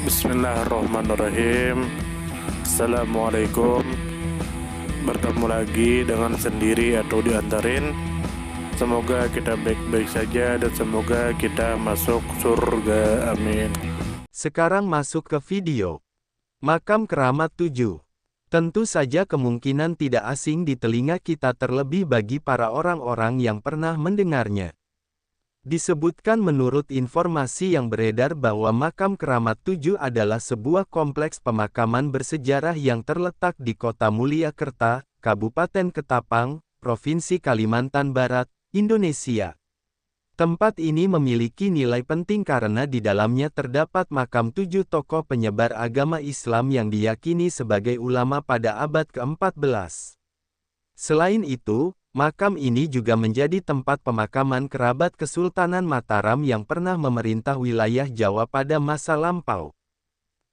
Bismillahirrahmanirrahim. Assalamualaikum. Bertemu lagi dengan sendiri atau diantarin. Semoga kita baik-baik saja dan semoga kita masuk surga. Amin. Sekarang masuk ke video. Makam Keramat 7. Tentu saja kemungkinan tidak asing di telinga kita, terlebih bagi para orang-orang yang pernah mendengarnya. Disebutkan menurut informasi yang beredar bahwa Makam Keramat 7 adalah sebuah kompleks pemakaman bersejarah yang terletak di Kota Mulyakerta, Kabupaten Ketapang, Provinsi Kalimantan Barat, Indonesia. Tempat ini memiliki nilai penting karena di dalamnya terdapat makam 7 tokoh penyebar agama Islam yang diyakini sebagai ulama pada abad ke-14. Selain itu, makam ini juga menjadi tempat pemakaman kerabat Kesultanan Mataram yang pernah memerintah wilayah Jawa pada masa lampau.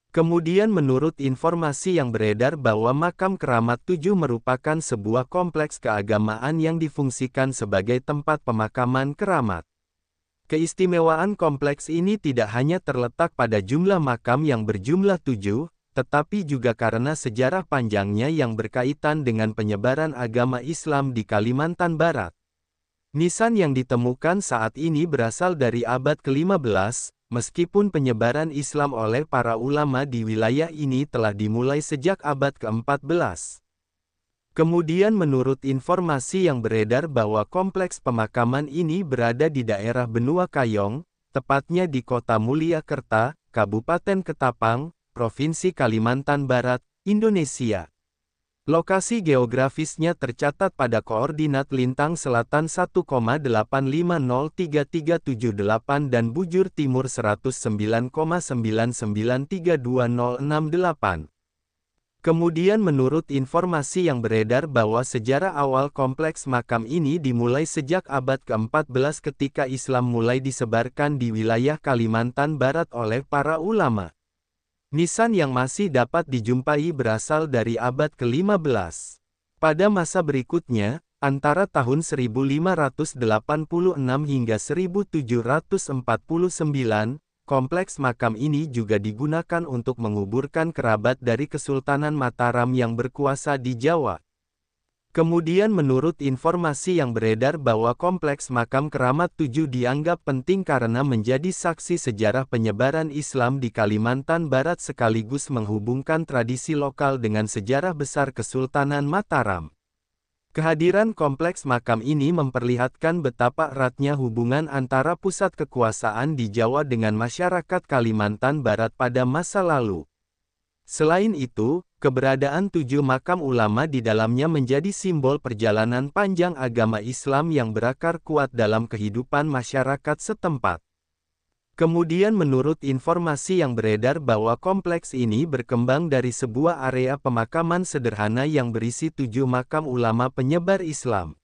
Kemudian menurut informasi yang beredar bahwa Makam Keramat 7 merupakan sebuah kompleks keagamaan yang difungsikan sebagai tempat pemakaman keramat. Keistimewaan kompleks ini tidak hanya terletak pada jumlah makam yang berjumlah 7, tetapi juga karena sejarah panjangnya yang berkaitan dengan penyebaran agama Islam di Kalimantan Barat. Nisan yang ditemukan saat ini berasal dari abad ke-15, meskipun penyebaran Islam oleh para ulama di wilayah ini telah dimulai sejak abad ke-14. Kemudian menurut informasi yang beredar bahwa kompleks pemakaman ini berada di daerah Benua Kayong, tepatnya di Kota Mulyakerta, Kabupaten Ketapang, Provinsi Kalimantan Barat, Indonesia. Lokasi geografisnya tercatat pada koordinat lintang selatan 1,8503378 dan bujur timur 109,9932068. Kemudian menurut informasi yang beredar bahwa sejarah awal kompleks makam ini dimulai sejak abad ke-14 ketika Islam mulai disebarkan di wilayah Kalimantan Barat oleh para ulama. Nisan yang masih dapat dijumpai berasal dari abad ke-15. Pada masa berikutnya, antara tahun 1586 hingga 1749, kompleks makam ini juga digunakan untuk menguburkan kerabat dari Kesultanan Mataram yang berkuasa di Jawa. Kemudian menurut informasi yang beredar bahwa kompleks makam Keramat 7 dianggap penting karena menjadi saksi sejarah penyebaran Islam di Kalimantan Barat sekaligus menghubungkan tradisi lokal dengan sejarah besar Kesultanan Mataram. Kehadiran kompleks makam ini memperlihatkan betapa eratnya hubungan antara pusat kekuasaan di Jawa dengan masyarakat Kalimantan Barat pada masa lalu. Selain itu, keberadaan 7 makam ulama di dalamnya menjadi simbol perjalanan panjang agama Islam yang berakar kuat dalam kehidupan masyarakat setempat. Kemudian menurut informasi yang beredar bahwa kompleks ini berkembang dari sebuah area pemakaman sederhana yang berisi 7 makam ulama penyebar Islam.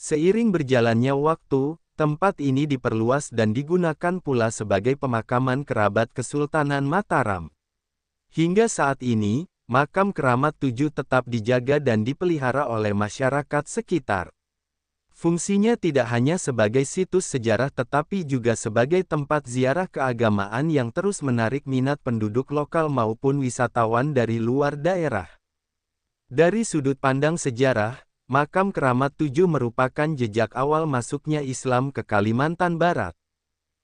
Seiring berjalannya waktu, tempat ini diperluas dan digunakan pula sebagai pemakaman kerabat Kesultanan Mataram. Hingga saat ini, Makam Keramat 7 tetap dijaga dan dipelihara oleh masyarakat sekitar. Fungsinya tidak hanya sebagai situs sejarah tetapi juga sebagai tempat ziarah keagamaan yang terus menarik minat penduduk lokal maupun wisatawan dari luar daerah. Dari sudut pandang sejarah, Makam Keramat 7 merupakan jejak awal masuknya Islam ke Kalimantan Barat.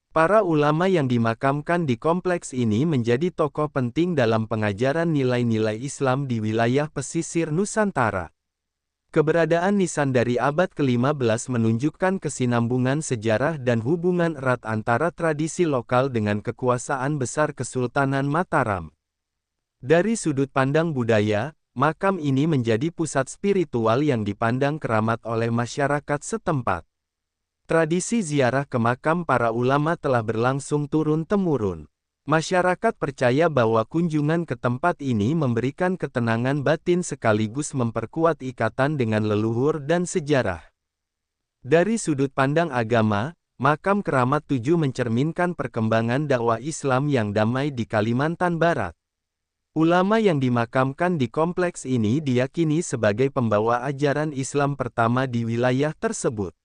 Para ulama yang dimakamkan di kompleks ini menjadi tokoh penting dalam pengajaran nilai-nilai Islam di wilayah pesisir Nusantara. Keberadaan nisan dari abad ke-15 menunjukkan kesinambungan sejarah dan hubungan erat antara tradisi lokal dengan kekuasaan besar Kesultanan Mataram. Dari sudut pandang budaya, makam ini menjadi pusat spiritual yang dipandang keramat oleh masyarakat setempat. Tradisi ziarah ke makam para ulama telah berlangsung turun-temurun. Masyarakat percaya bahwa kunjungan ke tempat ini memberikan ketenangan batin sekaligus memperkuat ikatan dengan leluhur dan sejarah. Dari sudut pandang agama, Makam Keramat 7 mencerminkan perkembangan dakwah Islam yang damai di Kalimantan Barat. Ulama yang dimakamkan di kompleks ini diyakini sebagai pembawa ajaran Islam pertama di wilayah tersebut.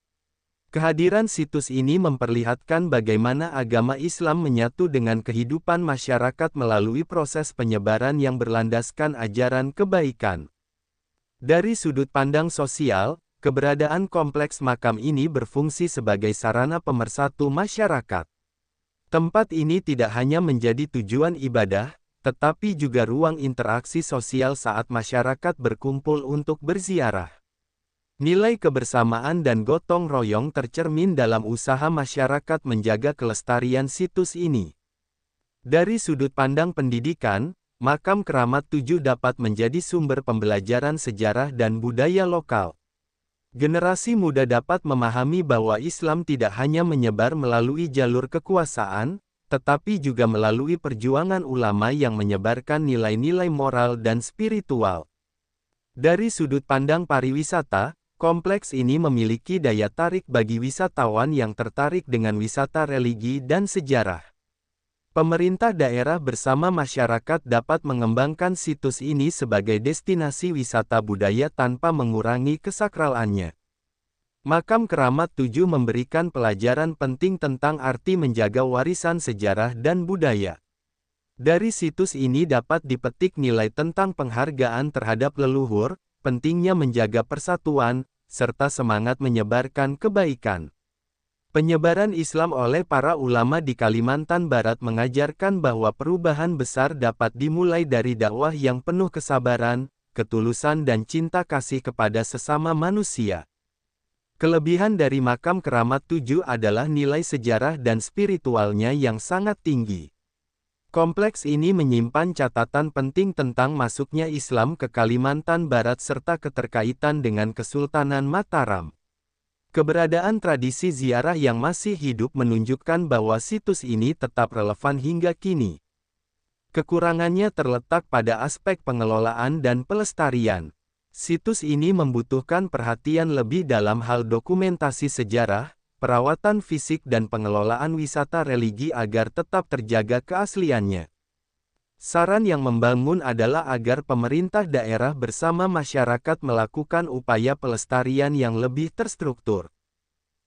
Kehadiran situs ini memperlihatkan bagaimana agama Islam menyatu dengan kehidupan masyarakat melalui proses penyebaran yang berlandaskan ajaran kebaikan. Dari sudut pandang sosial, keberadaan kompleks makam ini berfungsi sebagai sarana pemersatu masyarakat. Tempat ini tidak hanya menjadi tujuan ibadah, tetapi juga ruang interaksi sosial saat masyarakat berkumpul untuk berziarah. Nilai kebersamaan dan gotong royong tercermin dalam usaha masyarakat menjaga kelestarian situs ini. Dari sudut pandang pendidikan, Makam Keramat 7 dapat menjadi sumber pembelajaran sejarah dan budaya lokal. Generasi muda dapat memahami bahwa Islam tidak hanya menyebar melalui jalur kekuasaan, tetapi juga melalui perjuangan ulama yang menyebarkan nilai-nilai moral dan spiritual. Dari sudut pandang pariwisata, kompleks ini memiliki daya tarik bagi wisatawan yang tertarik dengan wisata religi dan sejarah. Pemerintah daerah bersama masyarakat dapat mengembangkan situs ini sebagai destinasi wisata budaya tanpa mengurangi kesakralannya. Makam Keramat 7 memberikan pelajaran penting tentang arti menjaga warisan sejarah dan budaya. Dari situs ini dapat dipetik nilai tentang penghargaan terhadap leluhur, pentingnya menjaga persatuan, serta semangat menyebarkan kebaikan. Penyebaran Islam oleh para ulama di Kalimantan Barat mengajarkan bahwa perubahan besar dapat dimulai dari dakwah yang penuh kesabaran, ketulusan dan cinta kasih kepada sesama manusia. Kelebihan dari Makam Keramat 7 adalah nilai sejarah dan spiritualnya yang sangat tinggi. Kompleks ini menyimpan catatan penting tentang masuknya Islam ke Kalimantan Barat serta keterkaitan dengan Kesultanan Mataram. Keberadaan tradisi ziarah yang masih hidup menunjukkan bahwa situs ini tetap relevan hingga kini. Kekurangannya terletak pada aspek pengelolaan dan pelestarian. Situs ini membutuhkan perhatian lebih dalam hal dokumentasi sejarah, perawatan fisik dan pengelolaan wisata religi agar tetap terjaga keasliannya. Saran yang membangun adalah agar pemerintah daerah bersama masyarakat melakukan upaya pelestarian yang lebih terstruktur.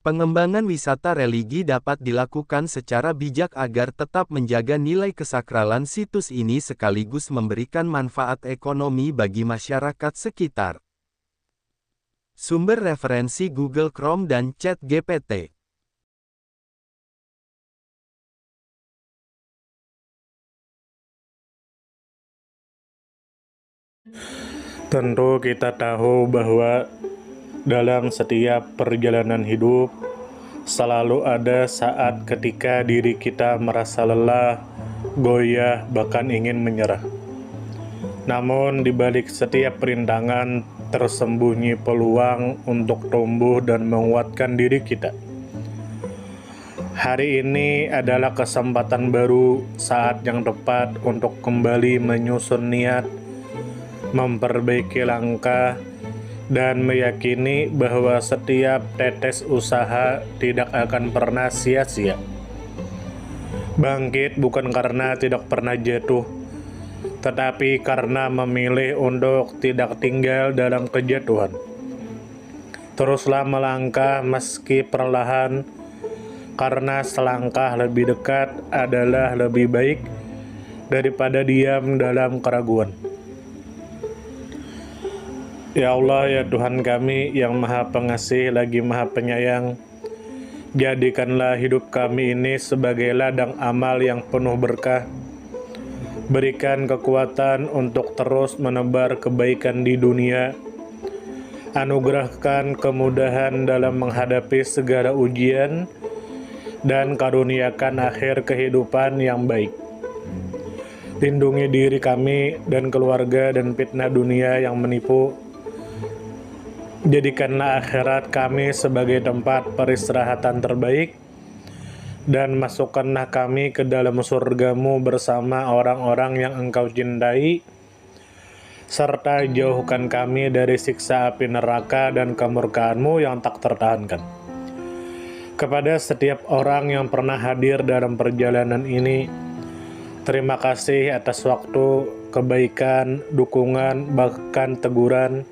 Pengembangan wisata religi dapat dilakukan secara bijak agar tetap menjaga nilai kesakralan situs ini sekaligus memberikan manfaat ekonomi bagi masyarakat sekitar. Sumber referensi Google Chrome dan ChatGPT. Tentu kita tahu bahwa dalam setiap perjalanan hidup selalu ada saat ketika diri kita merasa lelah, goyah, bahkan ingin menyerah. Namun di balik setiap perintangan tersembunyi peluang untuk tumbuh dan menguatkan diri kita. Hari ini adalah kesempatan baru, saat yang tepat untuk kembali menyusun niat, memperbaiki langkah, dan meyakini bahwa setiap tetes usaha tidak akan pernah sia-sia. Bangkit bukan karena tidak pernah jatuh, tetapi karena memilih untuk tidak tinggal dalam kejatuhan. Teruslah melangkah meski perlahan, karena selangkah lebih dekat adalah lebih baik daripada diam dalam keraguan. Ya Allah, ya Tuhan kami yang Maha Pengasih lagi Maha Penyayang, jadikanlah hidup kami ini sebagai ladang amal yang penuh berkah. Berikan kekuatan untuk terus menebar kebaikan di dunia. Anugerahkan kemudahan dalam menghadapi segala ujian, dan karuniakan akhir kehidupan yang baik. Lindungi diri kami dan keluarga dan fitnah dunia yang menipu. Jadikanlah akhirat kami sebagai tempat peristirahatan terbaik, dan masukkanlah kami ke dalam surga-Mu bersama orang-orang yang Engkau cintai, serta jauhkan kami dari siksa api neraka dan kemurkaan-Mu yang tak tertahankan. Kepada setiap orang yang pernah hadir dalam perjalanan ini, terima kasih atas waktu, kebaikan, dukungan, bahkan teguran.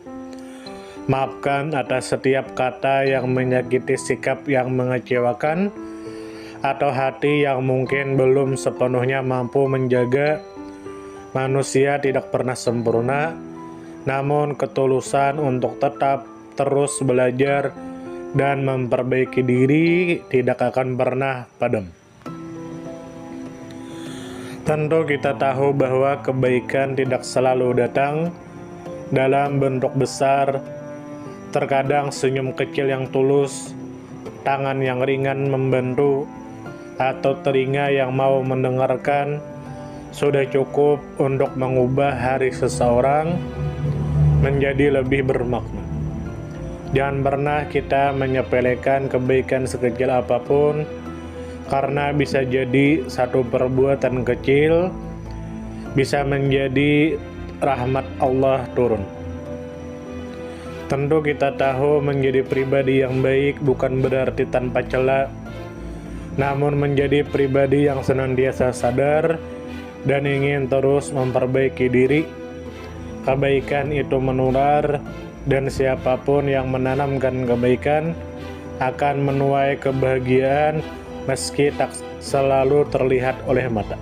Maafkan atas setiap kata yang menyakiti, sikap yang mengecewakan, atau hati yang mungkin belum sepenuhnya mampu menjaga. Manusia tidak pernah sempurna, namun ketulusan untuk tetap terus belajar dan memperbaiki diri tidak akan pernah padam. Tentu kita tahu bahwa kebaikan tidak selalu datang dalam bentuk besar. Terkadang senyum kecil yang tulus, tangan yang ringan membantu, atau telinga yang mau mendengarkan sudah cukup untuk mengubah hari seseorang menjadi lebih bermakna. Jangan pernah kita menyepelekan kebaikan sekecil apapun, karena bisa jadi satu perbuatan kecil bisa menjadi rahmat Allah turun. Tentu kita tahu menjadi pribadi yang baik bukan berarti tanpa celah, namun menjadi pribadi yang senantiasa sadar dan ingin terus memperbaiki diri. Kebaikan itu menular, dan siapapun yang menanamkan kebaikan akan menuai kebahagiaan meski tak selalu terlihat oleh mata.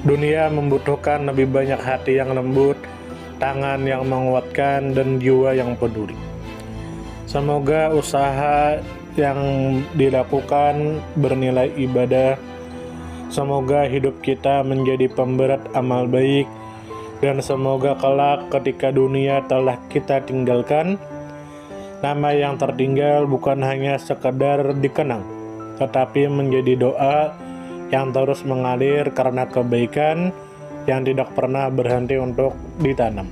Dunia membutuhkan lebih banyak hati yang lembut, tangan yang menguatkan, dan jiwa yang peduli. Semoga usaha yang dilakukan bernilai ibadah. Semoga hidup kita menjadi pemberat amal baik, dan semoga kelak ketika dunia telah kita tinggalkan, nama yang tertinggal bukan hanya sekedar dikenang, tetapi menjadi doa yang terus mengalir karena kebaikan yang tidak pernah berhenti untuk ditanam.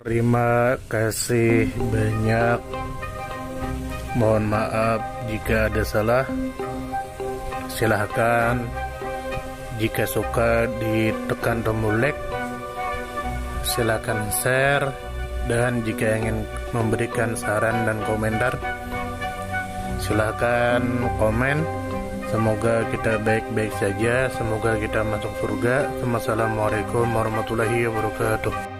Terima kasih banyak. Mohon maaf jika ada salah. Silahkan jika suka ditekan tombol like, silahkan share, dan jika ingin memberikan saran dan komentar, silahkan komen. Semoga kita baik-baik saja, semoga kita masuk surga. Wassalamualaikum warahmatullahi wabarakatuh.